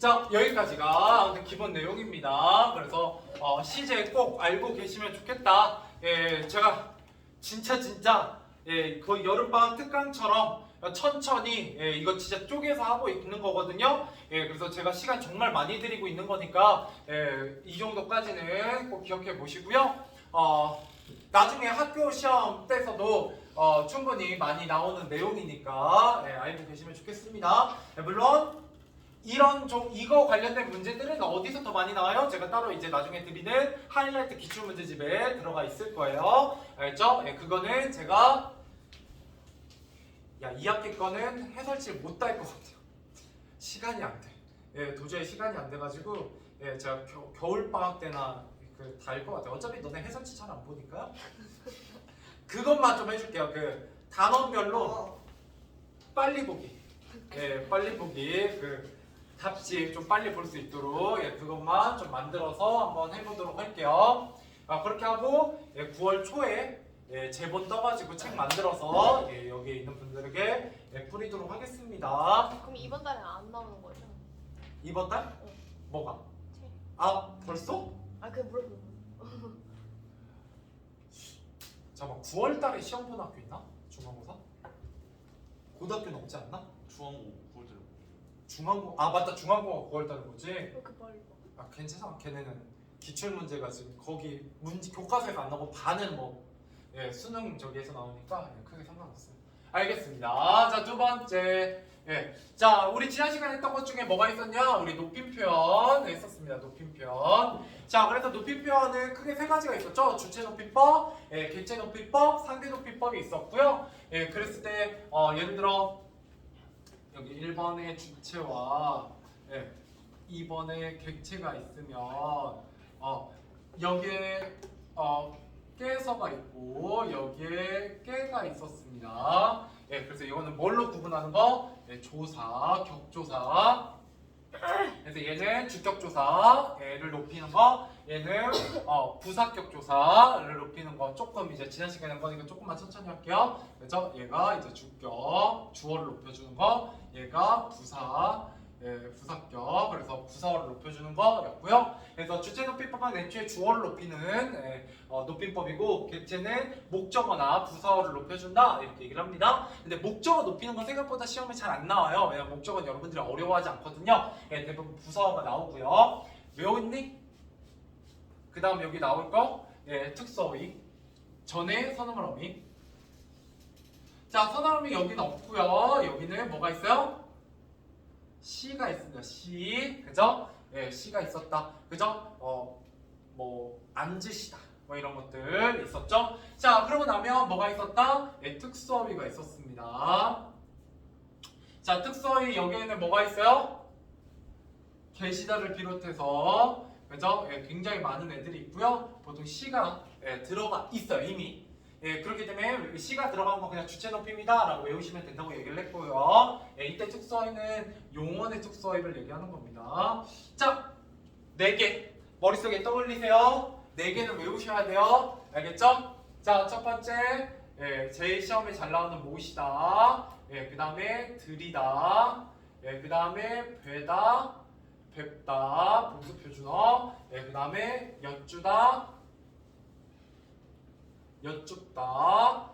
자, 여기까지가 기본 내용입니다. 그래서 시제 꼭 알고 계시면 좋겠다. 예, 제가 진짜 거의 여름방학 특강처럼 천천히 이거 진짜 쪼개서 하고 있는 거거든요. 그래서 제가 시간 정말 많이 드리고 있는 거니까 이 정도까지는 꼭 기억해 보시고요. 나중에 학교 시험 때서도 충분히 많이 나오는 내용이니까 알고 계시면 좋겠습니다. 물론 이거 관련된 문제들은 어디서 더 많이 나와요? 제가 따로 이제 나중에 드리는 하이라이트 기출문제집에 들어가 있을 거예요. 알죠? 그거는 제가 2학기 거는 해설지를 못 달 것 같아요. 시간이 안 돼. 도저히 시간이 안 돼가지고 제가 겨울방학 때나 달 것 같아요. 어차피 너네 해설지 잘 안 보니까 그것만 좀 해줄게요. 단원별로 빨리 보기. 빨리 보기. 답지 좀 빨리 볼 수 있도록 그것만 좀 만들어서 한번 해보도록 할게요. 그렇게 하고 9월 초에 제본 떠가지고 책 만들어서 여기에 있는 분들에게 뿌리도록 하겠습니다. 그럼 이번 달에 안 나오는 거죠? 이번 달? 응. 뭐가? 책. 벌써? 그게 물어보는 잠깐만, 9월 달에 시험 보는 학교 있나? 중간고사? 고등학교는 없지 않나? 중앙고 9월 달에 중간고, 맞다, 중간고가 9월 달에 보지? 왜 이렇게 빨리 봐? 괜찮아. 걔네는 기출문제가 지금 거기 교과서에서 안 나오고 반은 수능 저기에서 나오니까 크게 상관없어요. 알겠습니다. 자, 두 번째. 자, 우리 지난 시간에 했던 것 중에 뭐가 있었냐? 우리 높임표현 했었습니다. 높임표현. 자, 그래서 높임표현은 크게 세 가지가 있었죠. 주체 높이법, 객체 높이법, 상대 높이법이 있었고요. 그랬을 때 예를 들어 여기 1번의 주체와 2번의 객체가 있으면 여기에 깨서가 있고 여기에 깨가 있었습니다. 그래서 이거는 뭘로 구분하는 거? 조사, 격조사. 그래서 얘는 주격조사를 높이는 거, 얘는 부사격조사를 높이는 거. 조금 이제 지난 시간에 한 거니까 조금만 천천히 할게요. 그래서 얘가 이제 주격, 주어를 높여주는 거, 얘가 부사. 부사격, 그래서 부사어를 높여주는 거였고요. 그래서 주체 높이법은 애초에 주어를 높이는 높임법이고, 객체는 목적어나 부사어를 높여준다 이렇게 얘기를 합니다. 근데 목적어 높이는 건 생각보다 시험에 잘 안 나와요. 왜냐면 목적어는 여러분들이 어려워하지 않거든요. 대부분 부사어가 나오고요. 외웠니? 그 다음 여기 나올 거 특수어휘, 전에 선어물 어휘. 자, 선어물 어휘 여기는 없고요. 여기는 뭐가 있어요? 시가 있습니다. 시, 그죠? 시가 있었다. 그죠? 앉으시다. 이런 것들 있었죠? 자, 그러고 나면 뭐가 있었다? 특수어휘가 있었습니다. 자, 특수어휘 여기에는 뭐가 있어요? 계시다를 비롯해서, 그죠? 굉장히 많은 애들이 있고요. 보통 시가 들어가 있어요, 이미. 그렇기 때문에 시가 들어간 건 그냥 주체 높이입니다 라고 외우시면 된다고 얘기를 했고요. 이때 특수어휘는 용언의 특수어휘를 얘기하는 겁니다. 자, 4개 머릿속에 떠올리세요. 4개는 외우셔야 돼요. 알겠죠? 자, 첫 번째 제일 시험에 잘 나오는 못이다. 그 다음에 들이다. 그 다음에 배다, 뵙다, 복수표준어. 그 다음에 여쭈다, 여쭙다.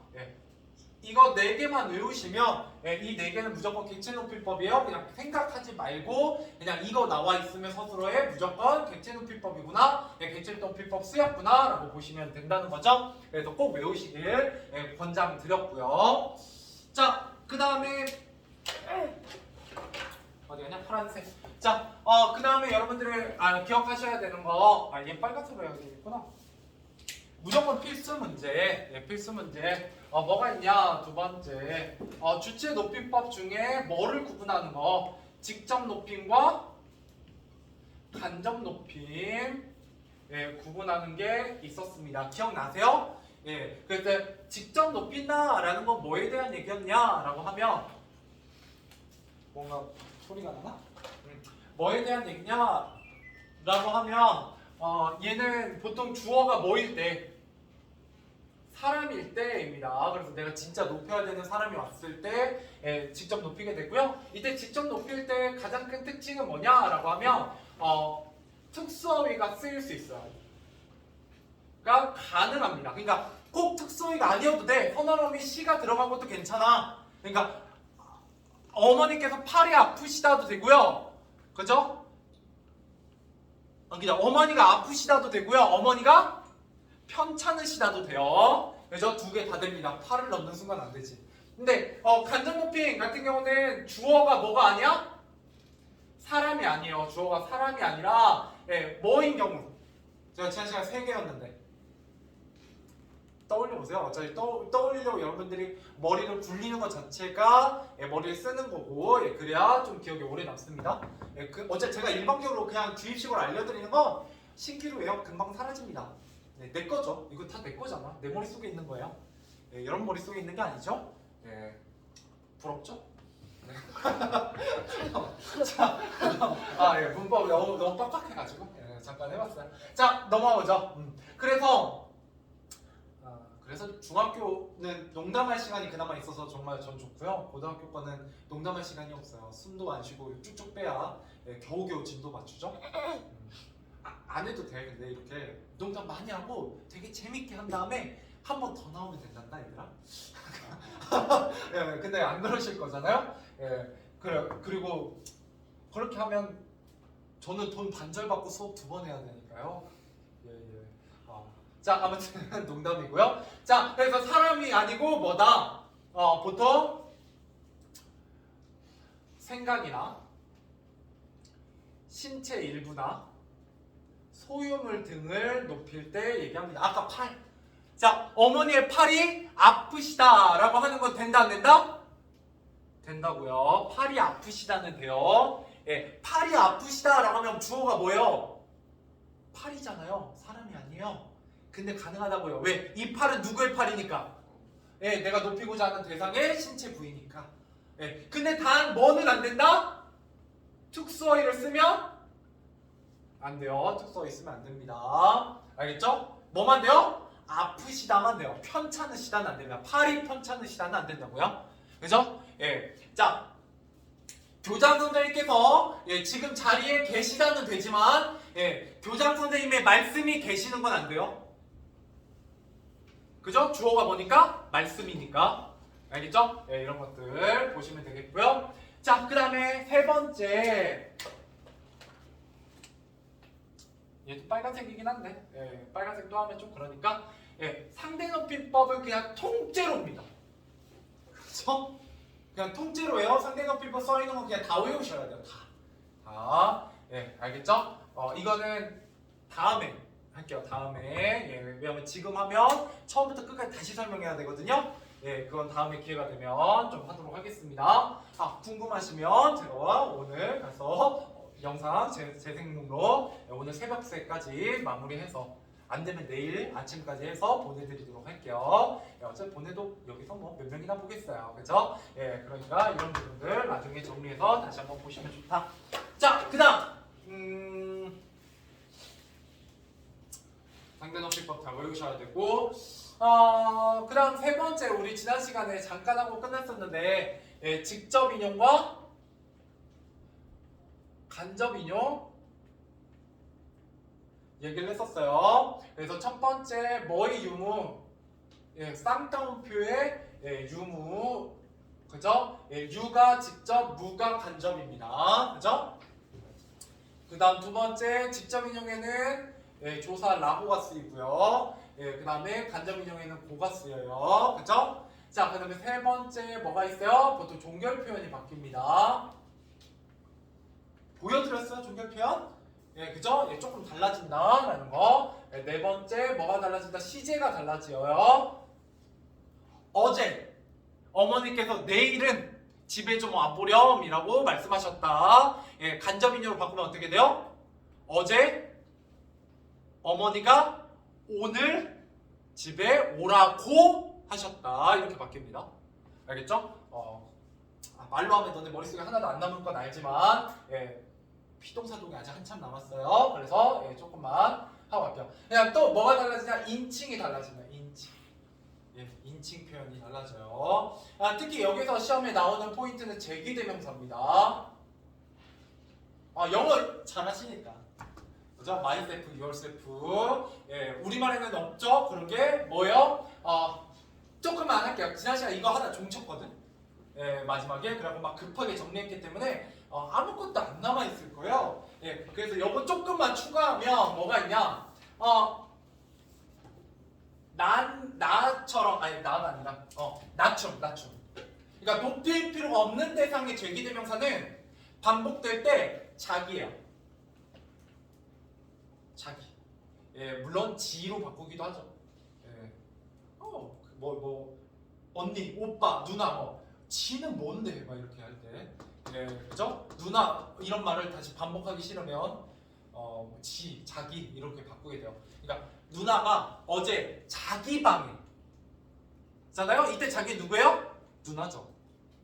이거 4개만 외우시면 이 4개는 무조건 객체 높이법이에요. 그냥 생각하지 말고 그냥 이거 나와 있으면 서술어에 무조건 객체 높이법이구나, 객체 높이법 쓰였구나 라고 보시면 된다는 거죠. 그래서 꼭 외우시길 권장드렸고요. 자, 그 다음에 어디 가냐? 파란색. 자, 그 다음에 여러분들이 기억하셔야 되는 거, 얘 빨간색으로 해야 되겠구나. 무조건 필수 문제, 필수 문제. 뭐가 있냐? 두 번째, 주체 높임법 중에 뭐를 구분하는 거? 직접 높임과 간접 높임 구분하는 게 있었습니다. 기억나세요? 그래서 직접 높인다라는 건 뭐에 대한 얘기였냐라고 하면 뭔가 소리가 나나? 뭐에 대한 얘기냐라고 하면 얘는 보통 주어가 뭐일 때 사람일 때입니다. 그래서 내가 진짜 높여야 되는 사람이 왔을 때 직접 높이게 되고요. 이때 직접 높일 때 가장 큰 특징은 뭐냐라고 하면 특수어휘가 쓰일 수 있어요. 그러니까 가능합니다. 그러니까 꼭 특수어휘가 아니어도 돼. 선언어휘 시가 들어간 것도 괜찮아. 그러니까 어머니께서 팔이 아프시다도 되고요. 그죠? 그냥 어머니가 아프시다도 되고요. 어머니가 편찮으시다도 돼요. 그래서 두 개 다 됩니다. 팔을 넣는 순간 안 되지. 근데 간접 높임 같은 경우는 주어가 뭐가 아니야? 사람이 아니에요. 주어가 사람이 아니라 뭐인 경우. 제가 지난 시간 3개였는데 떠올려보세요. 어차피 떠올리려고 여러분들이 머리를 굴리는 것 자체가 머리를 쓰는 거고 그래야 좀 기억에 오래 남습니다. 어차피 제가 일방적으로 그냥 주입식으로 알려드리는 건 신기루 외워 금방 사라집니다. 내 거죠. 이거 다 내 거잖아. 내 머릿속에 있는 거예요. 여러분 머릿속에 있는 게 아니죠? 부럽죠? 네. 자, 문법이 너무 빡빡해가지고 잠깐 해봤어요. 자, 넘어가보죠. 그래서 중학교는 농담할 시간이 그나마 있어서 정말 전 좋고요. 고등학교 거는 농담할 시간이 없어요. 숨도 안 쉬고 쭉쭉 빼야 겨우겨우 진도 맞추죠. 안 해도 돼. 근데 이렇게 농담 많이 하고 되게 재밌게 한 다음에 한 번 더 나오면 된단다 얘들아. 근데 안 그러실 거잖아요. 그리고 그렇게 하면 저는 돈 반절 받고 수업 2번 해야 되니까요. 자, 아무튼 농담이고요. 자, 그래서 사람이 아니고 뭐다? 보통 생각이나 신체 일부나 소유물 등을 높일 때 얘기합니다. 아까 팔. 자, 어머니의 팔이 아프시다라고 하는 건 된다 안 된다? 된다고요. 팔이 아프시다는 돼요. 팔이 아프시다라고 하면 주어가 뭐예요? 팔이잖아요. 사람이 아니에요. 근데 가능하다고요. 왜? 이 팔은 누구의 팔이니까? 내가 높이고자 하는 대상의 신체 부위니까. 근데 단 뭐는 안 된다? 특수어휘를 쓰면 안 돼요. 특수어휘 쓰면 안 됩니다. 알겠죠? 뭐만 돼요? 아프시다만 돼요. 편찮으시다는 안 됩니다. 팔이 편찮으시다는 안 된다고요. 그죠? 자, 교장 선생님께서 지금 자리에 계시다는 되지만 교장 선생님의 말씀이 계시는 건 안 돼요. 그죠? 주어가 뭐니까? 말씀이니까. 알겠죠? 이런 것들 보시면 되겠고요. 자, 그 다음에 세 번째. 얘도 빨간색이긴 한데 빨간색 또 하면 좀 그러니까 상대높이법은 그냥 통째로입니다. 그렇죠? 그냥 통째로예요. 상대높이법 써있는 거 그냥 다 외우셔야 돼요. 다. 알겠죠? 이거는 다음에 할게요. 다음에. 왜냐면 지금 하면 처음부터 끝까지 다시 설명해야 되거든요. 그건 다음에 기회가 되면 좀 하도록 하겠습니다. 궁금하시면 제가 오늘 가서 영상 재생문으로 오늘 새벽새까지 마무리해서 안 되면 내일 아침까지 해서 보내드리도록 할게요. 어차피 보내도 여기서 뭐 몇 명이나 보겠어요. 그죠? 그러니까 이런 부분들 나중에 정리해서 다시 한번 보시면 좋다. 자, 그 다음 상대높이법 다 외우셔야 되고 그 다음 세 번째 우리 지난 시간에 잠깐 하고 끝났었는데 직접 인용과 간접 인용 얘기를 했었어요. 그래서 첫 번째 뭐의 유무 쌍따옴표의 유무 그죠? 유가 직접 무가 간접입니다. 그죠? 그 다음 두 번째 직접 인용에는 조사 라고가 쓰이고요. 그 다음에 간접 인용에는 고가 쓰여요. 그죠? 자, 그 다음에 세 번째 뭐가 있어요? 보통 종결 표현이 바뀝니다. 보여드렸어요? 종결 표현? 그죠? 조금 달라진다라는 거. 네 번째 뭐가 달라진다? 시제가 달라져요. 어제 어머니께서 내일은 집에 좀 와보렴이라고 말씀하셨다. 간접 인용으로 바꾸면 어떻게 돼요? 어제 어머니가 오늘 집에 오라고 하셨다. 이렇게 바뀝니다. 알겠죠? 말로 하면 너네 머릿속에 하나도 안 남은 건 알지만 피동사동이 아직 한참 남았어요. 그래서 조금만 하고 갈게요. 그냥 또 뭐가 달라지냐? 인칭이 달라진다. 인칭. 예, 인칭 표현이 달라져요. 특히 여기서 시험에 나오는 포인트는 제기대명사입니다. 영어 잘하시니까. 그죠? myself, yourself. 예, 우리말에는 없죠? 그런 게 뭐예요? 조금만 할게요. 지난 시간 이거 하나 종쳤거든? 예, 마지막에. 그래갖고 막 급하게 정리했기 때문에 아무것도 안 남아있을 거예요. 예, 그래서 이거 조금만 추가하면 뭐가 있냐? 나처럼, 아니, 나가 아니라, 나춤. 그러니까 높일 필요가 없는 대상의 제기대명사는 반복될 때 자기예요. 자기. 예, 물론 지로 바꾸기도 하죠. 예. 언니, 오빠, 누나, 지는 뭔데? 막 이렇게 할 때. 예, 그죠? 누나, 이런 말을 다시 반복하기 싫으면, 지, 자기, 이렇게 바꾸게 돼요. 그러니까, 누나가 어제 자기 방에. 잖아요? 이때 자기 누구예요? 누나죠.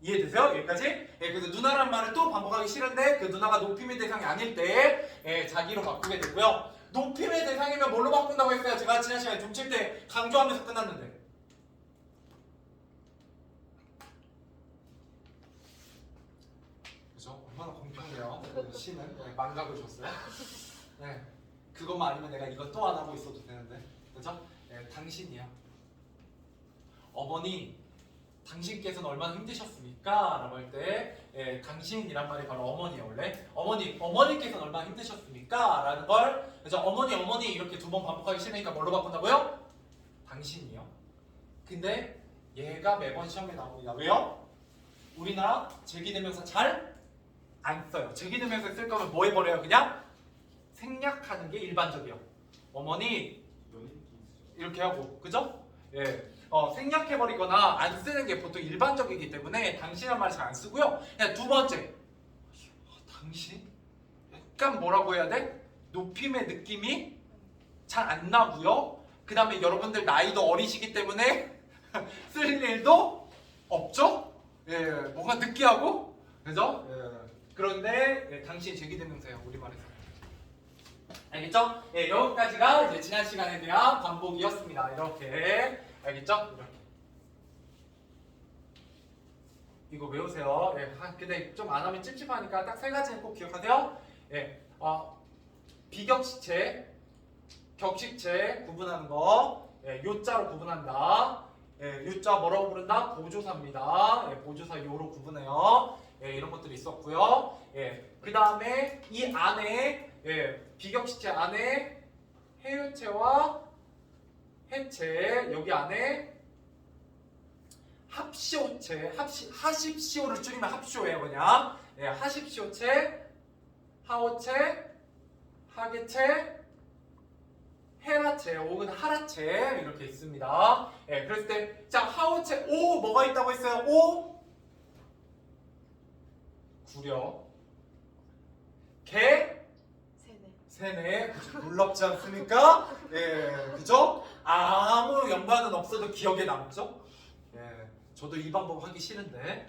이해되세요? 여기까지? 예, 그래서 누나란 말을 또 반복하기 싫은데 그 누나가 높임의 대상이 아닐 때 자기로 바꾸게 되고요. 높임의 대상이면 뭘로 바꾼다고 했어요? 제가 지난 시간에 종칠 때 강조하면서 끝났는데. 그죠? 얼마나 공평해요. 시는 망각을 줬어요. 네, 그것만 아니면 내가 이거 또 안 하고 있어도 되는데. 그죠? 당신이요. 어머니, 당신께서는 얼마나 힘드셨습니까? 라고 할 때 당신이란 말이 바로 어머니예요. 원래 어머니께서는 얼마나 힘드셨습니까? 라는 걸 그래서 어머니 이렇게 두 번 반복하기 싫으니까 뭘로 바꾼다고요? 당신이요. 근데 얘가 매번 시험에 나옵니다. 왜요? 우리나라 제기대명사 잘 안 써요. 제기대명사 쓸 거면 뭐 해버려요? 그냥 생략하는 게 일반적이에요. 어머니 이렇게 하고, 그죠? 예. 생략해버리거나 안 쓰는 게 보통 일반적이기 때문에 당신이란 말을 잘 안 쓰고요. 두 번째, 당신? 약간 뭐라고 해야 돼? 높임의 느낌이 잘 안 나고요. 그 다음에 여러분들 나이도 어리시기 때문에 쓸 일도 없죠? 예, 뭔가 느끼하고, 그죠? 예. 그런데 당신 제기대명사예요, 우리말에서. 알겠죠? 예, 여기까지가 이제 지난 시간에 대한 반복이었습니다. 이렇게. 알겠죠? 이렇게. 이거 외우세요. 예, 근데 좀 안 하면 찝찝하니까 딱 세 가지는 꼭 기억하세요. 예, 비격식체, 격식체 구분하는 거. 예, 요자로 구분한다. 예, 요자 뭐라고 부른다? 보조사입니다. 예, 보조사 요로 구분해요. 예, 이런 것들이 있었고요. 예, 그 다음에 이 안에 비격식체 안에 해요체와 해체, 여기 안에 합시오체, 하십시오를 줄이면 합시오예요. 그냥 하십시오체, 하오체, 하계체, 헤라체 혹은 하라체 이렇게 있습니다. 그랬을 때, 자, 하오체, 오 뭐가 있다고 했어요? 오 구려, 개 세네, 놀랍지 않습니까? 그죠? 아무 연관은 없어도 기억에 남죠? 저도 이 방법 하기 싫은데,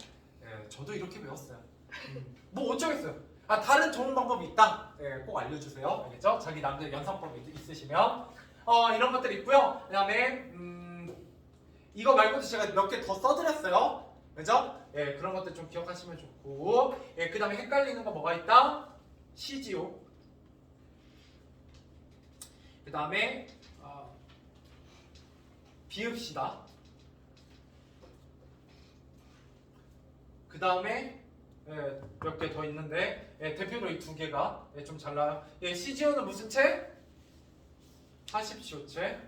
저도 이렇게 배웠어요. 뭐 어쩌겠어요? 다른 좋은 방법이 있다. 꼭 알려주세요. 알겠죠? 자기 남들 연상법 있으시면 이런 것들이 있고요. 그다음에 이거 말고도 제가 몇 개 더 써드렸어요. 그죠? 그런 것들 좀 기억하시면 좋고, 그다음에 헷갈리는 거 뭐가 있다? 시지오. 그 다음에 비읍시다. 그 다음에 몇 개 더 있는데 대표로 이 두 개가 좀 잘 나요. 시지오는 무슨 체? 하십시오체.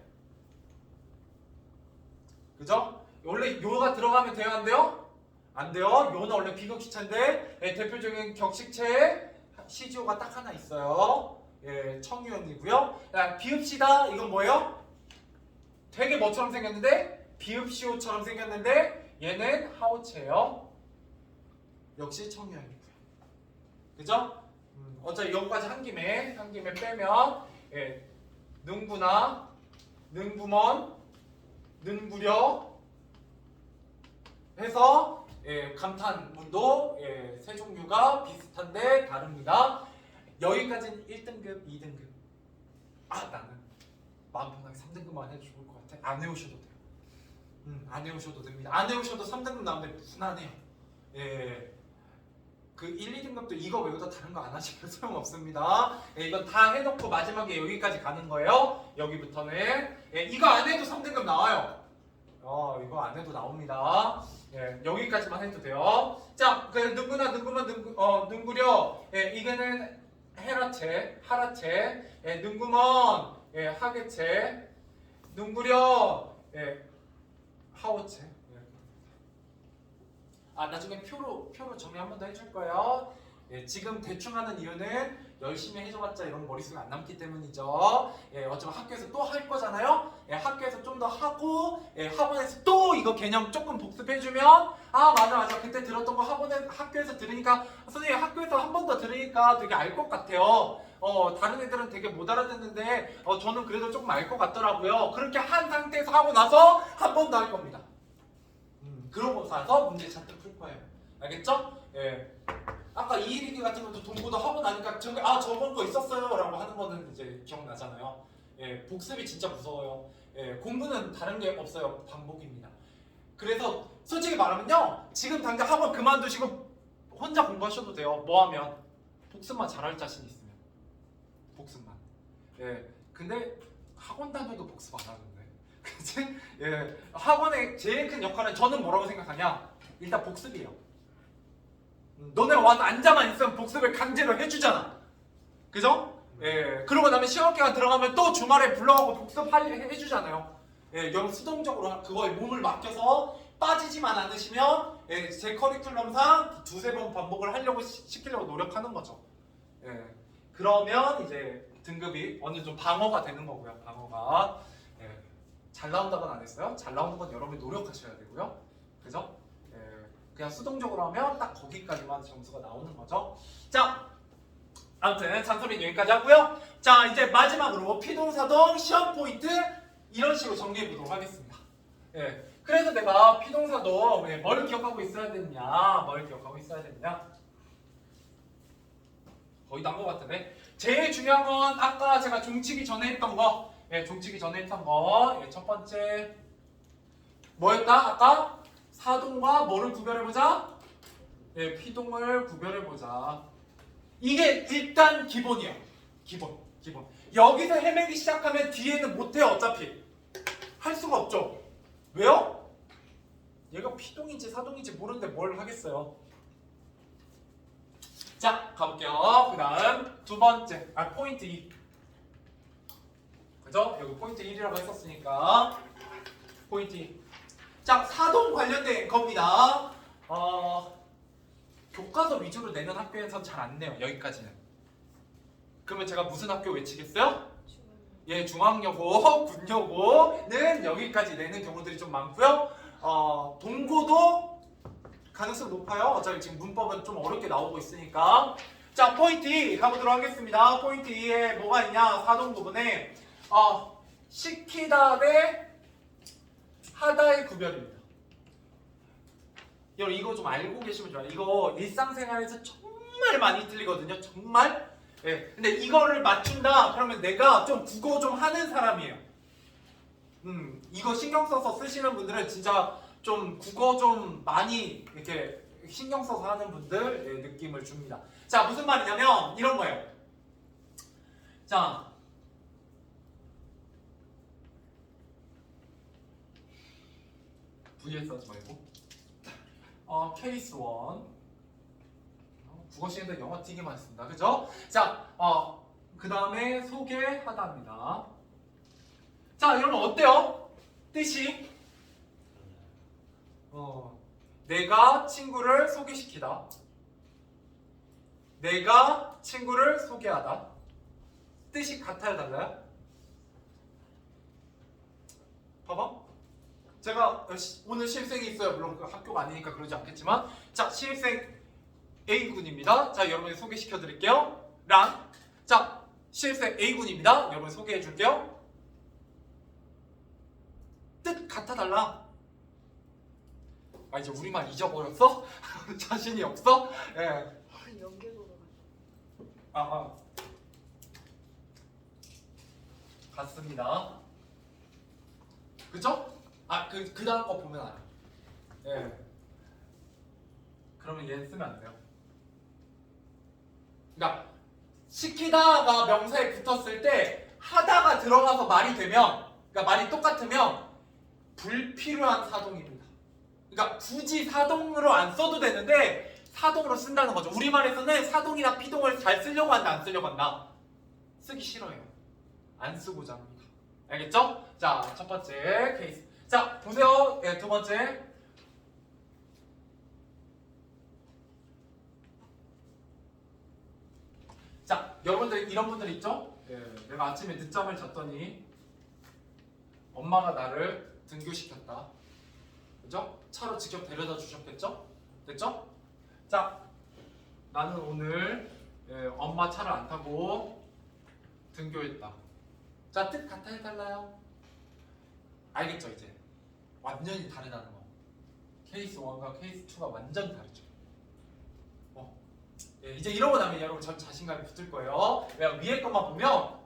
그죠? 원래 요가 들어가면 돼요, 안 돼요? 안 돼요. 요는 원래 비격식체인데 대표적인 격식체에 시지오가 딱 하나 있어요. 청유형이고요. 비읍시다, 이건 뭐예요? 되게 뭐처럼 생겼는데 비읍시오처럼 생겼는데 얘는 하오체예요. 역시 청유형이고요. 그죠? 어차피 여기까지 한 김에 빼면 능구나 능구먼 능구려 해서 감탄문도 세 종류가 비슷한데 다릅니다. 여기까지는 1등급, 2등급. 나는 마음 편하게 3등급만 해도 좋을 것 같아. 안 외우셔도 돼요. 안 외우셔도 됩니다. 안 외우셔도 3등급 나오는데 무난해요. 예. 그 1, 2등급도 이거 외우다 다른 거 안 하시면 소용없습니다. 예, 이건 다 해놓고 마지막에 여기까지 가는 거예요. 여기부터는. 예, 이거 안 해도 3등급 나와요. 이거 안 해도 나옵니다. 예, 여기까지만 해도 돼요. 자, 그 능구려. 예, 이거는 헤라체, 하라체. 예, 능구먼. 예, 하게체. 능구려. 예, 하오체. 예. 나중에 표로 정리 한 번 더 해줄 거예요. 예, 지금 대충 하는 이유는 열심히 해줘봤자 이런 머릿속에 안 남기 때문이죠. 예, 어쩌면 학교에서 또 할 거잖아요. 예, 학교에서 좀 더 하고, 예, 학원에서 또 이거 개념 조금 복습해주면, 맞아. 그때 들었던 거 학교에서 들으니까, 선생님 학교에서 한 번 더 들으니까 되게 알 것 같아요. 다른 애들은 되게 못 알아듣는데, 저는 그래도 조금 알 것 같더라고요. 그렇게 한 상태에서 하고 나서 한 번 더 할 겁니다. 그러고 나서 문제 잔뜩 풀 거예요. 알겠죠? 예. 아까 이일이기 같은 것도 동고도 하고 나니까 저번 거 있었어요 라고 하는 거는 이제 기억나잖아요. 예, 복습이 진짜 무서워요. 예, 공부는 다른 게 없어요. 반복입니다. 그래서 솔직히 말하면요, 지금 당장 학원 그만두시고 혼자 공부하셔도 돼요. 뭐 하면? 복습만 잘할 자신 있으면. 복습만. 예, 근데 학원 다녀도 복습 안 하는데. 그치? 예, 학원의 제일 큰 역할은 저는 뭐라고 생각하냐? 일단 복습이에요. 너네가 와서 앉아만 있으면 복습을 강제로 해주잖아. 그죠? 예, 그러고 나면 시험 기간 들어가면 또 주말에 불러가고 복습해주잖아요. 예, 여러분 수동적으로 그거에 몸을 맡겨서 빠지지만 않으시면, 예, 제 커리큘럼상 두세 번 반복을 하려고 시키려고 노력하는 거죠. 예, 그러면 이제 등급이 어느 정도 방어가 되는 거고요. 방어가. 예, 잘 나온다고는 안 했어요. 잘 나오는 건 여러분이 노력하셔야 되고요. 그죠? 그냥 수동적으로 하면 딱 거기까지만 점수가 나오는 거죠. 자, 아무튼 잔소리는 여기까지 하고요. 자, 이제 마지막으로 피동사동 시험 포인트 이런 식으로 정리해 보도록 하겠습니다. 예, 그래서 내가 피동사동 뭘 기억하고 있어야 되느냐, 거의 다 한 것 같은데, 제일 중요한 건 아까 제가 종치기 전에 했던 거, 첫 번째 뭐였다? 아까 사동과 뭐를 구별해보자? 예, 피동을 구별해보자. 이게 일단 기본이야. 기본. 여기서 헤매기 시작하면 뒤에는 못해요. 어차피 할 수가 없죠. 왜요? 얘가 피동인지 사동인지 모르는데 뭘 하겠어요. 자, 가볼게요. 그 다음 두 번째, 포인트 2. 그죠? 여기 포인트 1이라고 했었으니까 포인트 2. 자, 사동 관련된 겁니다. 교과서 위주로 내는 학교에선 잘 안 내요. 여기까지는. 그러면 제가 무슨 학교 외치겠어요? 예, 중앙여고, 군여고는 여기까지 내는 경우들이 좀 많고요. 동고도 가능성 높아요. 어차피 지금 문법은 좀 어렵게 나오고 있으니까. 자, 포인트 2 가보도록 하겠습니다. 포인트 2에 뭐가 있냐? 사동 부분에 시키다 대 하다의 구별입니다. 여러분 이거 좀 알고 계시면 좋아요. 이거 일상생활에서 정말 많이 틀리거든요. 정말. 예. 근데 이거를 맞춘다 그러면 내가 좀 국어 좀 하는 사람이에요. 이거 신경 써서 쓰시는 분들은 진짜 좀 국어 좀 많이 이렇게 신경 써서 하는 분들 느낌을 줍니다. 자, 무슨 말이냐면 이런 거예요. 자, VS 하지 말고 케이스 1 국어 시간에 영어 튀기만 했습니다. 그죠? 자, 그 다음에 소개하다입니다. 자, 여러분 어때요? 뜻이 내가 친구를 소개시키다, 내가 친구를 소개하다. 뜻이 같아요, 달라요? 봐봐. 제가 오늘 실생이 있어요. 물론 그 학교가 아니니까 그러지 않겠지만, 자, 실생 A군입니다. 자, 여러분 소개시켜 드릴게요. 랑. 자, 실생 A군입니다. 여러분 소개해 줄게요. 뜻 같아 달라. 이제 우리만 잊어버렸어? 자신이 없어? 예. 연계도로 같습니다. 그죠? 그 다음 거 보면 알아. 예. 그러면 얘 쓰면 안 돼요. 그러니까 시키다가 명사에 붙었을 때 하다가 들어가서 말이 되면, 그러니까 말이 똑같으면 불필요한 사동입니다. 그러니까 굳이 사동으로 안 써도 되는데 사동으로 쓴다는 거죠. 우리말에서는 사동이나 피동을 잘 쓰려고 한다, 안 쓰려고 한다? 쓰기 싫어요. 안 쓰고자 합니다. 알겠죠? 자, 첫 번째 케이스. 자, 보세요. 예, 두 번째. 자, 여러분들 이런 분들 있죠? 예, 내가 아침에 늦잠을 잤더니 엄마가 나를 등교시켰다. 그죠? 차로 직접 데려다 주셨겠죠? 됐죠? 자, 나는 오늘 엄마 차를 안 타고 등교했다. 자, 뜻 같아 해달라요? 알겠죠 이제? 완전히 다르다는 거. 케이스 1과 케이스 2가 완전 다르죠. 이제 이러고 나면 여러분 전 자신감이 붙을 거예요. 왜냐면 위에 것만 보면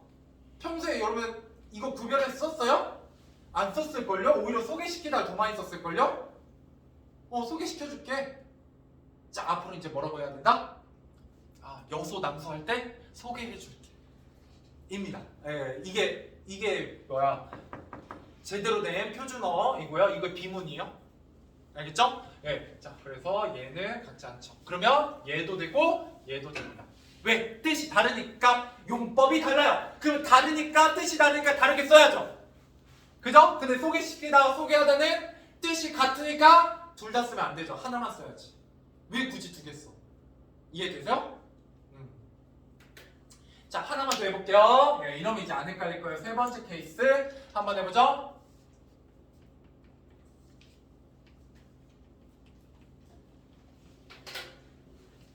평소에 여러분 이거 구별해서 썼어요? 안 썼을걸요? 오히려 소개시키다가 더 많이 썼을걸요? 소개시켜줄게. 자, 앞으로 이제 뭐라고 해야 된다? 여소 남소할 때 소개해줄게 입니다. 이게 뭐야? 제대로 된 표준어이고요. 이거 비문이에요. 알겠죠? 자, 그래서 얘는 같지 않죠. 그러면 얘도 되고 얘도 됩니다. 왜? 뜻이 다르니까 용법이 달라요. 그럼 다르니까 뜻이 다르니까 다르게 써야죠. 그죠? 근데 소개시키다가 소개하다는 뜻이 같으니까 둘 다 쓰면 안 되죠. 하나만 써야지. 왜 굳이 두 개 써? 이해되세요? 자, 하나만 더 해볼게요. 이러면 이제 안 헷갈릴 거예요. 세 번째 케이스 한번 해보죠.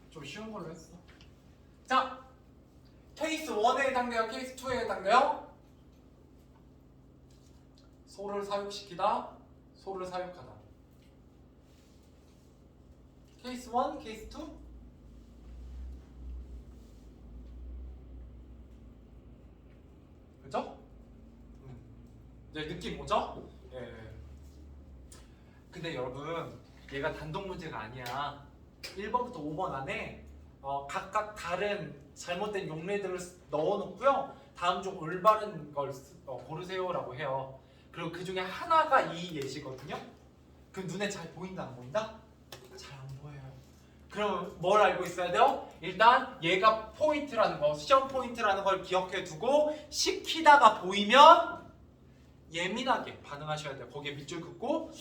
좀 쉬운 걸로 했어. 자, 케이스 1에 해당돼요? 케이스 2에 해당돼요? 소를 사육시키다, 소를 사육하다. 케이스 1, 케이스 2? 그죠? 네, 느낌 오죠? 근데 여러분, 얘가 단독 문제가 아니야. 1번부터 5번 안에 각각 다른 잘못된 용례들을 넣어놓고요. 다음 중 올바른 걸 고르세요라고 해요. 그리고 그 중에 하나가 이 예시거든요. 그 눈에 잘 보인다 안 보인다? 잘 안 보여요. 그럼 뭘 알고 있어야 돼요? 일단 얘가 포인트라는 거, 시험 포인트라는 걸 기억해 두고 시키다가 보이면 예민하게 반응하셔야 돼요. 거기에 밑줄 긋고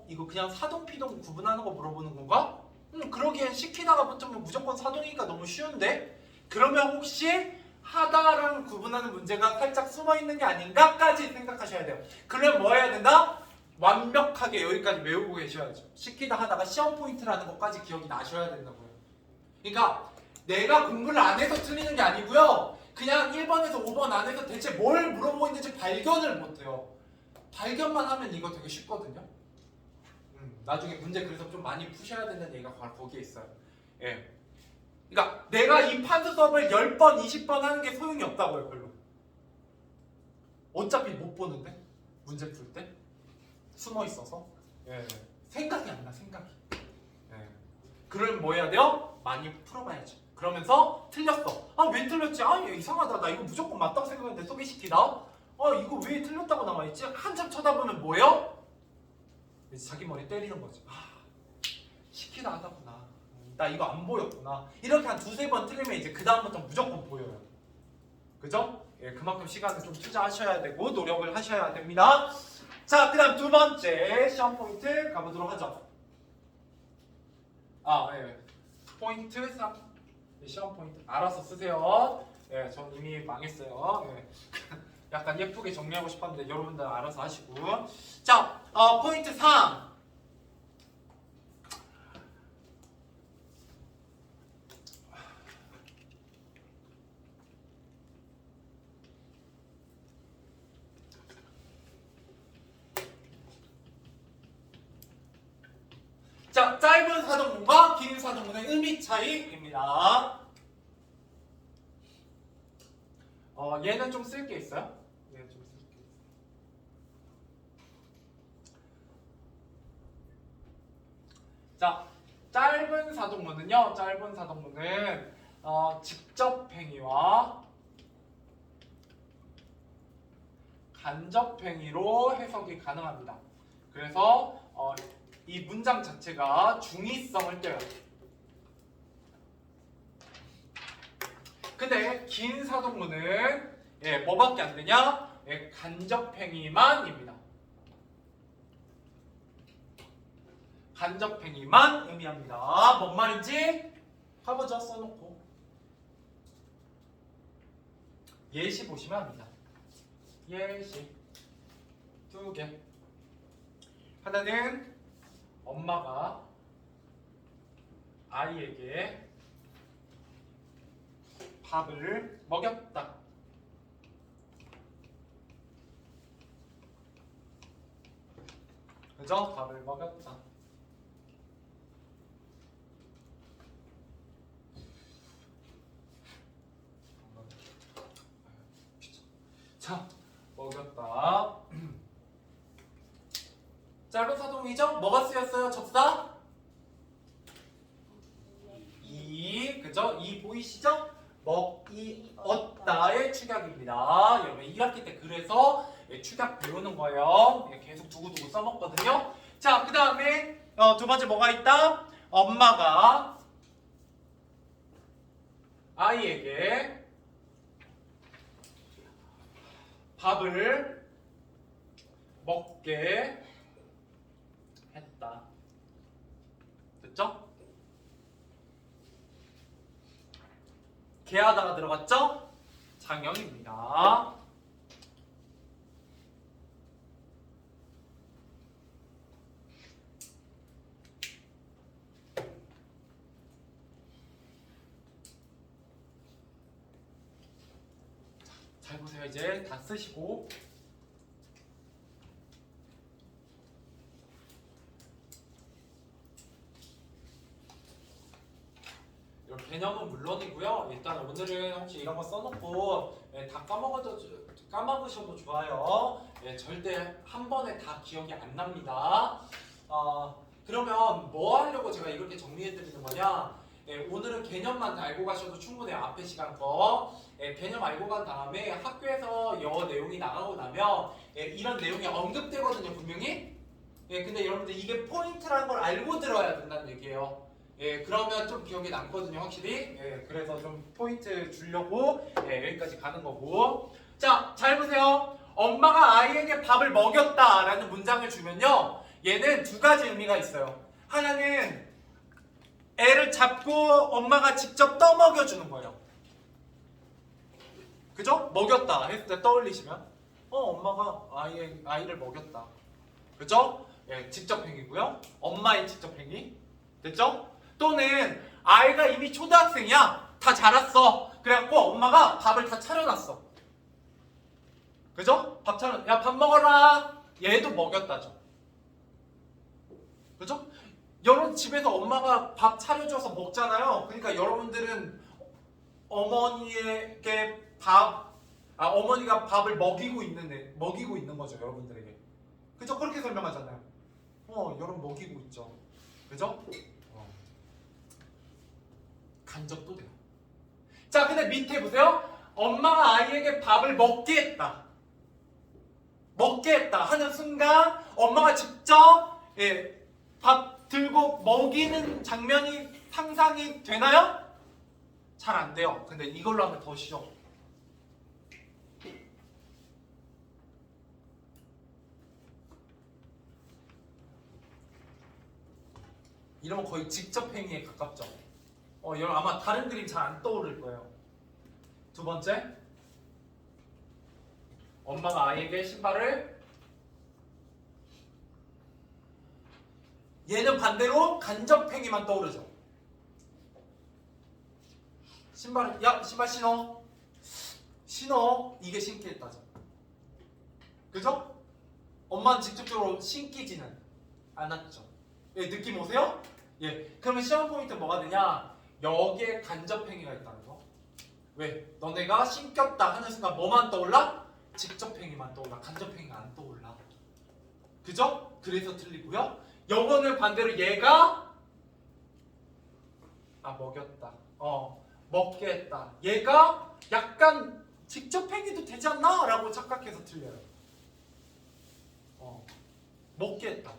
이거 그냥 사동 피동 구분하는 거 물어보는 건가? 그러기엔 시키다가 붙으면 무조건 사동이니까 너무 쉬운데? 그러면 혹시 하다랑 구분하는 문제가 살짝 숨어있는 게 아닌가까지 생각하셔야 돼요. 그러면 뭐 해야 된다? 완벽하게 여기까지 외우고 계셔야죠. 시키다 하다가 시험 포인트라는 것까지 기억이 나셔야 된다고요. 그러니까 내가 공부를 안 해서 틀리는 게 아니고요. 그냥 1번에서 5번 안에서 대체 뭘 물어보고 있는지 발견을 못해요. 발견만 하면 이거 되게 쉽거든요. 나중에 문제 그래서 좀 많이 푸셔야 된다는 얘기가 바로 거기에 있어요. 그러니까 내가 이 판서 수업을 10번, 20번 하는 게 소용이 없다고요, 별로. 어차피 못 보는데 문제 풀 때 숨어 있어서 생각이 안 나, 생각이. 그럼 뭐 해야 돼요? 많이 풀어봐야죠. 그러면서 틀렸어. 왜 틀렸지? 얘 이상하다. 나 이거 무조건 맞다고 생각했는데 소개시키다. 이거 왜 틀렸다고 남아있지? 한참 쳐다보면 뭐예요? 자기 머리 때리는 거지. 시키다 하다구나. 나 이거 안 보였구나. 이렇게 한 두세 번 틀리면 이제 그 다음부터 무조건 보여요. 그죠? 그만큼 시간을 좀 투자하셔야 되고 노력을 하셔야 됩니다. 자, 그 다음 두 번째 시험 포인트 가보도록 하죠. 포인트 3. 시험 포인트 알아서 쓰세요. 전 이미 망했어요. 약간 예쁘게 정리하고 싶었는데 여러분들 알아서 하시고. 자, 포인트 3. 자, 짧은 사동문과 긴 사동문의 의미 차이입니다. 얘는 좀 쓸 게 있어요? 얘는 좀 쓸 게 있어요. 사동문은요. 짧은 사동문은 직접 행위와 간접 행위로 해석이 가능합니다. 그래서 이 문장 자체가 중의성을 떼요. 근데 긴 사동문은 뭐밖에 안 되냐? 간접 행위만입니다. 간접 행위만 의미합니다. 뭔 말인지 봐보죠. 써놓고 예시 보시면 압니다. 예시 2개. 하나는 엄마가 아이에게 밥을 먹였다. 그죠? 밥을 먹였다. 자, 먹였다. 짧은 사동이죠? 뭐가 쓰였어요? 접사? 이, 그죠? 이 보이시죠? 먹이었다의 축약입니다. 여러분 1학기 때 그래서 축약 배우는 거예요. 계속 두고두고 써먹거든요. 자, 그 다음에 두 번째 뭐가 있다? 엄마가 아이에게 밥을 먹게 했다. 됐죠? 개하다가 들어갔죠? 장형입니다. 잘 보세요. 이제 다 쓰시고 이런 개념은 물론이고요. 일단 오늘은 혹시 이런 거 써놓고 다 까먹으셔도 좋아요. 절대 한 번에 다 기억이 안 납니다. 그러면 뭐 하려고 제가 이렇게 정리해드리는 거냐? 오늘은 개념만 알고 가셔도 충분해요. 앞에 시간 거. 개념 알고 간 다음에 학교에서 영어 내용이 나가고 나면 이런 내용이 언급되거든요. 분명히. 근데 여러분들 이게 포인트라는 걸 알고 들어야 된다는 얘기예요. 그러면 좀 기억에 남거든요. 확실히. 그래서 좀 포인트 주려고 여기까지 가는 거고. 자, 잘 보세요. 엄마가 아이에게 밥을 먹였다라는 문장을 주면요. 얘는 두 가지 의미가 있어요. 하나는 애를 잡고 엄마가 직접 떠먹여 주는 거예요. 그죠? 먹였다 했을 때 떠올리시면 엄마가 아이를 먹였다. 그죠? 직접 행위고요. 엄마의 직접 행위. 됐죠? 또는 아이가 이미 초등학생이야. 다 자랐어. 그래갖고 엄마가 밥을 다 차려놨어. 그죠? 야, 밥 먹어라. 얘도 먹였다죠. 그죠? 여러분 집에서 엄마가 밥 차려줘서 먹잖아요. 그러니까 여러분들은 어머니에게 어머니가 밥을 먹이고 있는 거죠. 여러분들에게. 그죠? 그렇게 설명하잖아요. 여러분 먹이고 있죠. 그죠? 간접도 돼요. 자, 근데 밑에 보세요. 엄마가 아이에게 밥을 먹게 했다. 먹게 했다 하는 순간 엄마가 직접 밥 들고 먹이는 장면이 상상이 되나요? 잘 안 돼요. 근데 이걸로 하면 더 쉬워. 이러면 거의 직접 행위에 가깝죠. 여러분 아마 다른 그림 잘 안 떠오를 거예요. 두 번째, 엄마가 아이에게 신발을, 얘는 반대로 간접 행위만 떠오르죠. 야, 신발 신어. 이게 신게 했다죠. 그죠? 엄마는 직접적으로 신기지는 않았죠. 느낌 오세요? 그러면 시험 포인트 뭐가 되냐? 여기에 간접 행위가 있다는 거. 왜? 너네가 신겼다 하는 순간 뭐만 떠올라? 직접 행위만 떠올라. 간접 행위가 안 떠올라. 그죠? 그래서 틀리고요. 요거는 반대로 얘가 먹였다. 먹게 했다. 얘가 약간 직접 행위도 되지 않나? 라고 착각해서 틀려요. 먹게 했다.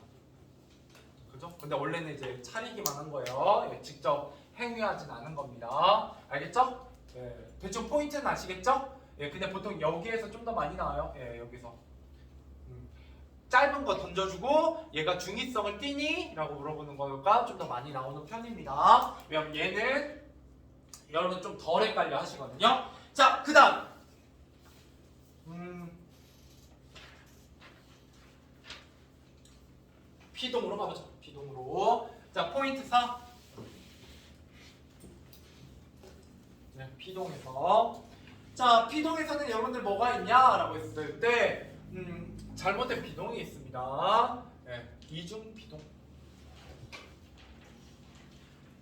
그죠? 근데 원래는 이제 차리기만 한 거예요. 예, 직접 행위하진 않은 겁니다. 알겠죠? 예, 대충 포인트는 아시겠죠? 예, 근데 보통 여기에서 좀 더 많이 나와요. 예, 여기서. 짧은 거 던져주고 얘가 중의성을 띠니? 라고 물어보는 거가 좀 더 많이 나오는 편입니다. 왜냐면 얘는 여러분 좀 덜 헷갈려 하시거든요. 자, 그 다음 피동으로 가보자. 피동으로. 자, 포인트 4. 네, 피동에서. 자, 피동에서는 여러분들 뭐가 있냐라고 했을 때 잘못된 피동이 있습니다. 네, 이중 피동.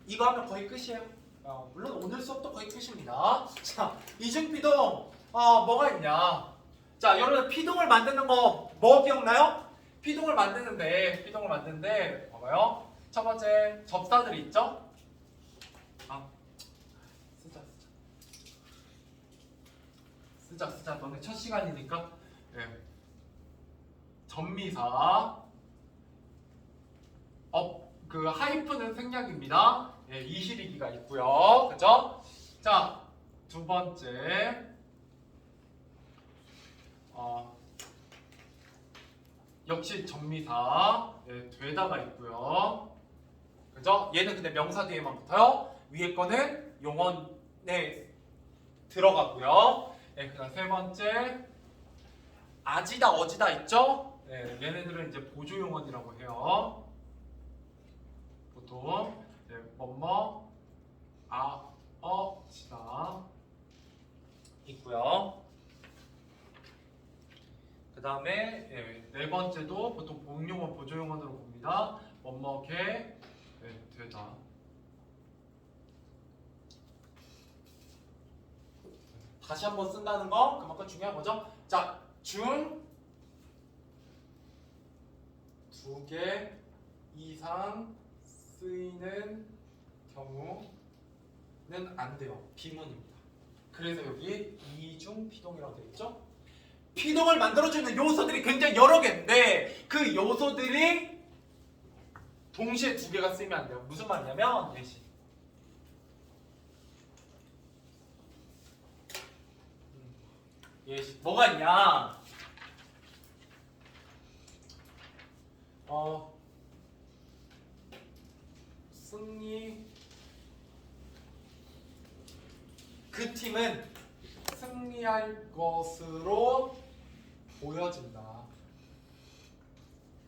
이거 하면 거의 끝이에요. 물론 오늘 수업도 거의 끝입니다. 자, 이중 피동. 뭐가 있냐? 자, 여러분 피동을 만드는 거 뭐 기억나요? 피동을 만드는데 봐봐요. 첫 번째 접사들이 있죠? 쓰자. 너네 첫 시간이니까. 네. 전미사. 그 하이픈은 생략입니다. 예, 이실이기가 있고요. 그죠? 자, 두 번째. 역시 전미사. 예, 되다가 있고요. 그죠? 얘는 근데 명사 뒤에만 붙어요. 위에 거는 용언에 들어가고요. 예, 그다음 세 번째. 아지다, 어지다 있죠? 예, 얘네들은 이제 보조 용언이라고 해요. 보통 뭐뭐 지다 있고요. 그 다음에 네 번째도 보통 복용어 보조용어로 봅니다. 뭐뭐게 되다. 다시 한번 쓴다는 거 그만큼 중요한 거죠. 자, 중 두 개 이상 쓰이는 경우는 안 돼요. 비문입니다. 그래서 여기 이중 피동이라고 되어 있죠. 피동을 만들어주는 요소들이 굉장히 여러 개인데 그 요소들이 동시에 두 개가 쓰이면 안 돼요. 무슨 말이냐면 예시 뭐가 있냐? 승리 그 팀은 승리할 것으로 보여진다.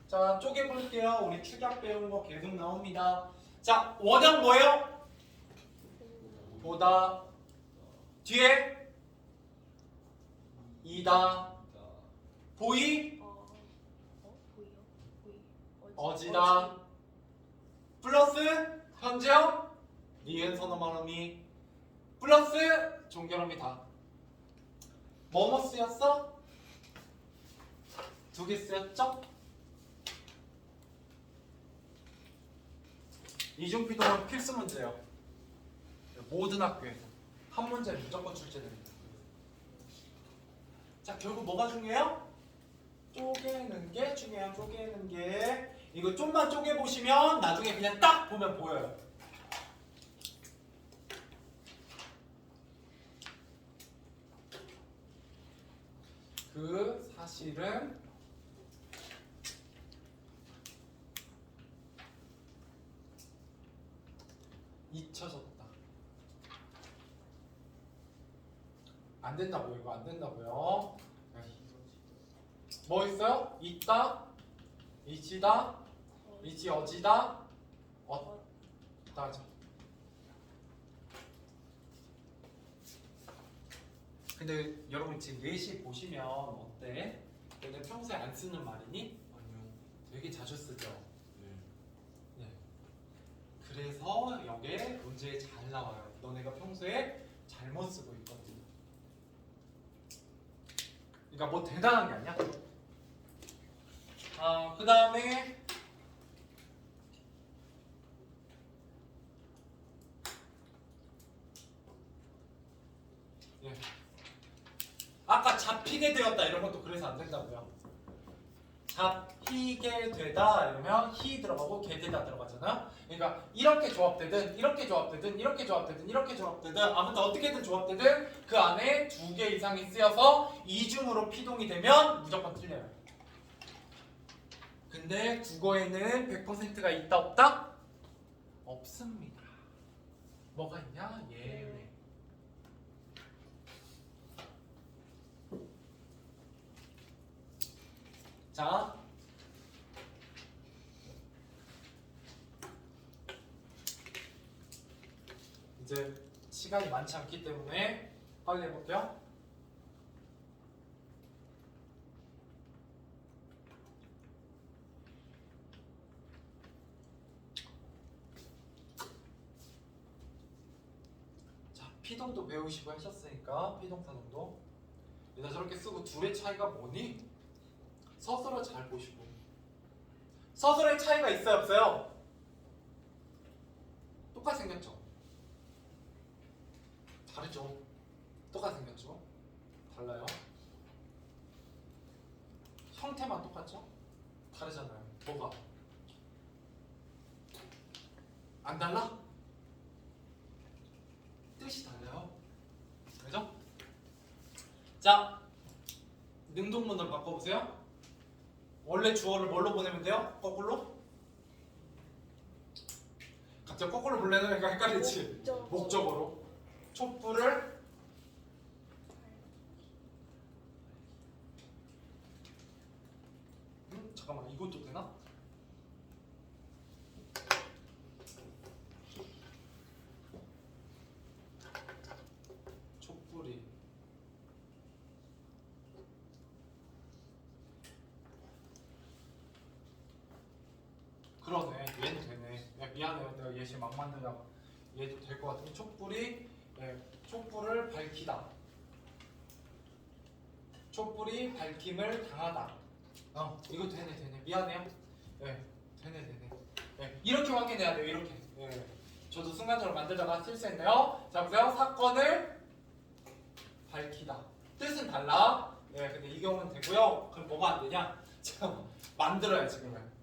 자, 쪼개볼게요. 우리 축약 배운 거 계속 나옵니다. 자, 원형 뭐예요? 보다 뒤에 이다 보이 어지다 플러스 현재형 니은 선어 말음이 플러스 종결음이다. 뭐뭐 쓰였어? 두 개 쓰였죠? 이중피동은 필수 문제예요. 모든 학교에서 한 문제 무조건 출제됩니다. 자, 결국 뭐가 중요해요? 쪼개는 게 중요해요. 쪼개는 게 이거 좀만 쪼개보시면 나중에 그냥 딱 보면 보여요. 그 사실은 잊혀졌다. 안 된다고요. 이거 안 된다고요. 뭐 있어요? 있다, 이치다, 이치 어지다, 어다죠. 근데 여러분 지금 4시 보시면 어때? 너네 평소에 안 쓰는 말이니? 아니요. 되게 자주 쓰죠. 네. 네. 그래서 여기에 문제에 잘 나와요. 너네가 평소에 잘못 쓰고 있거든. 그러니까 뭐 대단한 게 아니야. 그 다음에 잡히게 되었다 이런 것도 그래서 안 된다고요. 잡히게 되다 이러면 히 들어가고 게 되다 들어가잖아요. 그러니까 이렇게 조합되든 이렇게 조합되든 이렇게 조합되든 이렇게 조합되든 아무튼 어떻게든 조합되든 그 안에 두 개 이상이 쓰여서 이중으로 피동이 되면 무조건 틀려요. 근데 국어에는 100%가 있다 없다? 없습니다. 뭐가 있냐? 예외. 자, 이제 시간이 많지 않기 때문에 빨리 해볼게요. 자, 피동도 배우시고 하셨으니까 피동사동도 일단 저렇게 쓰고 둘의 차이가 뭐니? 서술을 잘 보시고 서술의 차이가 있어요 없어요? 똑같이 생겼죠? 다르죠? 똑같이 생겼죠? 달라요? 형태만 똑같죠? 다르잖아요. 뭐가? 안 달라? 뜻이 달라요. 그죠? 자, 능동문으로 바꿔보세요. 원래 주어를 뭘로 보내면 돼요? 거꾸로? 갑자기 거꾸로 보내니까 헷갈리지? 목적어로. 촛불을 잠깐만 이것도 되나? 촛불이 그러네. 얘는 되네. 야, 미안해요. 내가 예시 막 만들다가 얘도 될 것 같으면 촛불이 촛불을 밝히다. 촛불이 밝힘을 당하다. 이거 되네. 미안해요. 되네. 이렇게 확인해야 돼요. 이렇게. 저도 순간적으로 만들다가 실수했네요. 자, 보세요. 사건을 밝히다. 뜻은 달라. 근데 이 경우는 되고요. 그럼 뭐가 안 되냐? 참 만들어야지 그러면.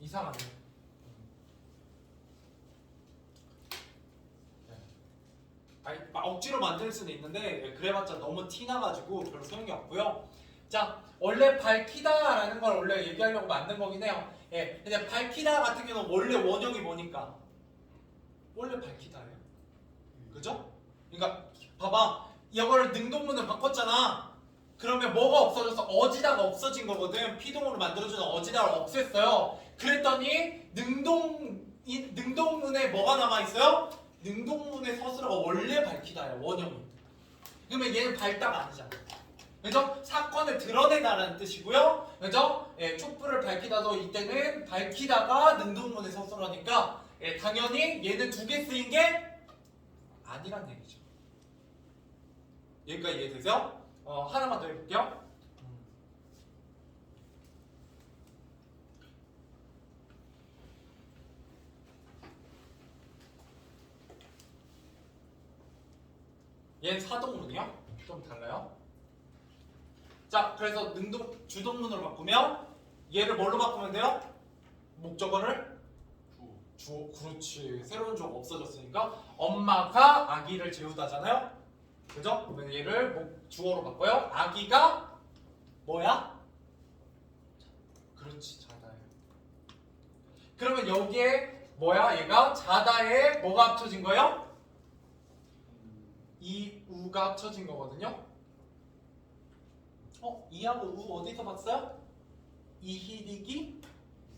이상하네. 아니, 억지로 만들 수는 있는데 그래봤자 너무 티나가지고 별로 소용이 없고요. 자, 원래 밝히다라는 걸 원래 얘기하려고 만든 거긴 해요. 근데 밝히다 같은 경우는 원래 원형이 뭐니까? 원래 밝히다예요. 그죠? 그러니까 봐봐, 이거를 능동문을 바꿨잖아. 그러면 뭐가 없어져서 어지다가 없어진 거거든. 피동으로 만들어주는 어지다를 없앴어요. 그랬더니 능동문에 뭐가 남아있어요? 능동문의 서술어가 원래 밝히다예요. 원형이. 그러면 얘는 밝다가 아니잖아. 그죠? 사건을 드러내다라는 뜻이고요. 그죠? 촛불을 밝히다도 이때는 밝히다가 능동문의 서술어니까 당연히 얘는 두 개 쓰인 게 아니란 얘기죠. 여기까지 이해되세요? 하나만 더 해볼게요. 얘는 사동문이야? 좀 달라요? 자, 그래서 주동문으로 바꾸면 얘를 뭘로 바꾸면 돼요? 목적어를? 주어. 그렇지. 새로운 주어가 없어졌으니까 엄마가 아기를 재우다잖아요? 그죠? 그러면 얘를 주어로 바꿔요. 아기가 뭐야? 그렇지, 자다예요. 그러면 여기에 뭐야? 얘가 자다에 뭐가 합쳐진 거예요? 이 우가 합쳐진 거거든요. 이하고 우 어디서 봤어요? 이희리기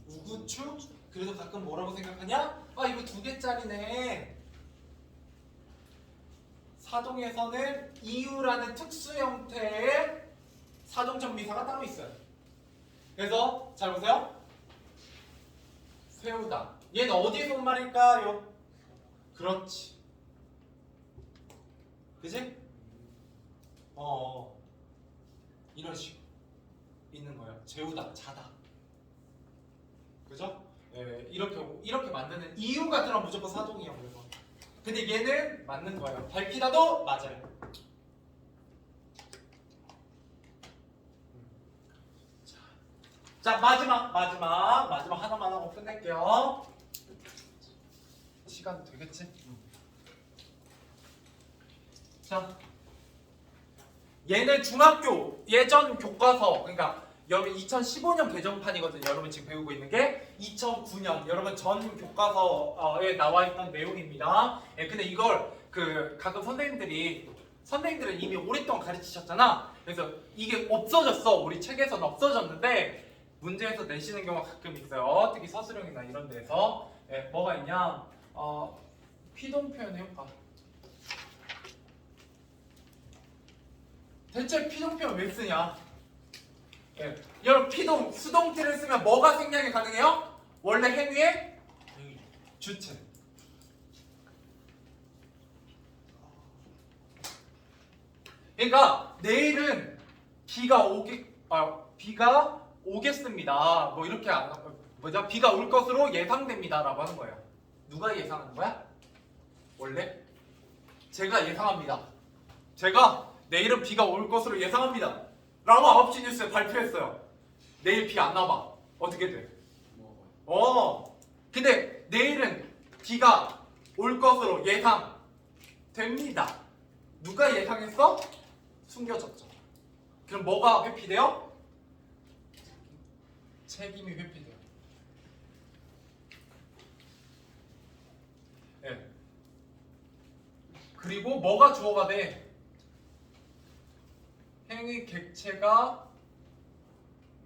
우구추. 그래서 가끔 뭐라고 생각하냐? 이거 두 개짜리네. 사동에서는 이유라는 특수 형태의 사동정비사가 따로 있어요. 그래서 잘 보세요. 세우다. 얘는 어디에서 온 말일까요? 그렇지. 그지? 이런 식으로 있는 거예요. 재우다, 자다. 그죠? 예, 이렇게 만드는 이유가 들어 무조건 사동이야. 그래서. 근데 얘는 맞는 거예요. 밟히다도 맞아요. 자, 마지막 하나만 하고 끝낼게요. 시간 되겠지? 자, 얘는 중학교 예전 교과서, 그러니까 여러분 2015년 개정판이거든요. 여러분 지금 배우고 있는 게 2009년 여러분 전 교과서에 나와 있던 내용입니다. 예, 근데 이걸 가끔 선생님들은 이미 오랫동안 가르치셨잖아. 그래서 이게 없어졌어. 우리 책에서는 없어졌는데 문제에서 내시는 경우가 가끔 있어요. 특히 서술형이나 이런 데서. 예, 뭐가 있냐? 피동 표현 해볼까? 대체 피동 표현 왜 쓰냐? 예. 여러분 피동, 수동태를 쓰면 뭐가 생략이 가능해요? 원래 행위의 주체. 그러니까 내일은 비가 오겠습니다. 뭐 이렇게 비가 올 것으로 예상됩니다라고 하는 거예요. 누가 예상하는 거야? 원래 제가 예상합니다. 제가 내일은 비가 올 것으로 예상합니다. 라고 9시 뉴스에 발표했어요. 내일 비 안 와봐. 어떻게 돼? 근데 내일은 비가 올 것으로 예상됩니다. 누가 예상했어? 숨겨졌죠. 그럼 뭐가 회피돼요? 책임이 회피돼요. 네. 그리고 뭐가 주어가 돼? 행위 객체가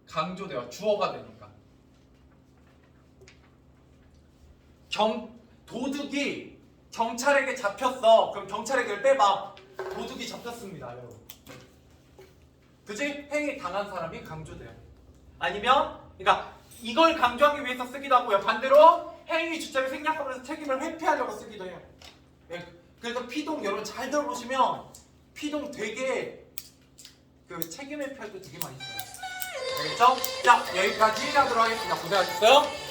강조돼요. 주어가 되니까. 도둑이 경찰에게 잡혔어. 그럼 경찰에게 빼봐. 도둑이 잡혔습니다, 여러분. 그지? 행위 당한 사람이 강조돼요. 아니면, 그러니까 이걸 강조하기 위해서 쓰기도 하고요. 반대로 행위 주체를 생략하면서 책임을 회피하려고 쓰기도 해요. 네. 그래서 피동 여러분 잘 들어보시면 피동 되게 책임 회피할 때 되게 많이 써요. 알겠죠? 자, 여기까지 하도록 하겠습니다. 고생하셨어요.